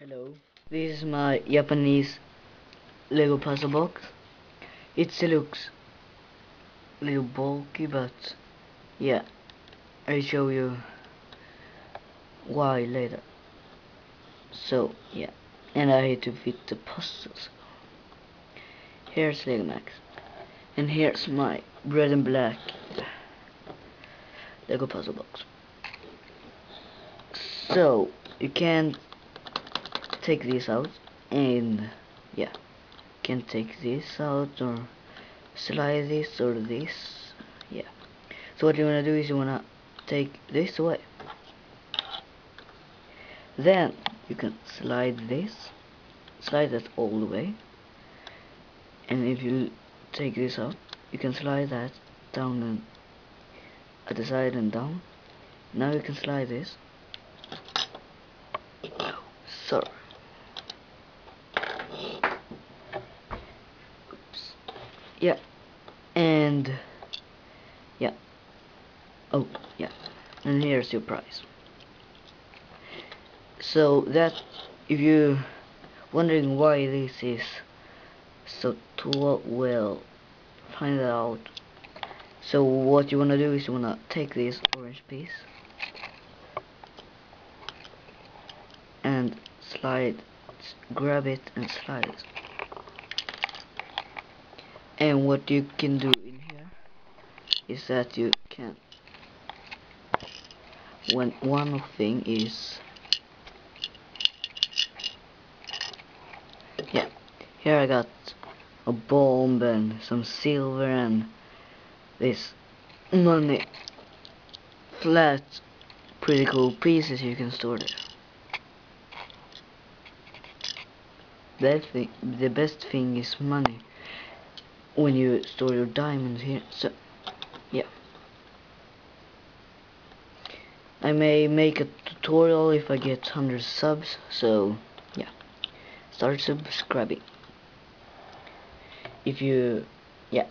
Hello, this is my Japanese Lego puzzle box. It looks a little bulky, but yeah, I'll show you why later. So yeah, and I had to fit the puzzles. Here's Lego Max, and here's my red and black Lego puzzle box. So you can take this out, and yeah, you can take this out or slide this or this. Yeah. So what you wanna do is you wanna take this away. Then you can slide that all the way. And if you take this out, you can slide that down and at the side and down. Now you can slide this. Oh, sorry. Oops. Yeah. And yeah. Oh, yeah. And here's your prize. So that, if you're wondering why this is so tall, well, find it out. So what you wanna do is you wanna take this orange piece and grab it and slide it. And what you can do in here is that you can, one thing is, yeah, here I got a bomb and some silver and this money, flat, pretty cool pieces you can store there. The best thing is money when you store your diamonds here. So yeah, I may make a tutorial if I get 100 subs. So yeah, start subscribing if you, yeah.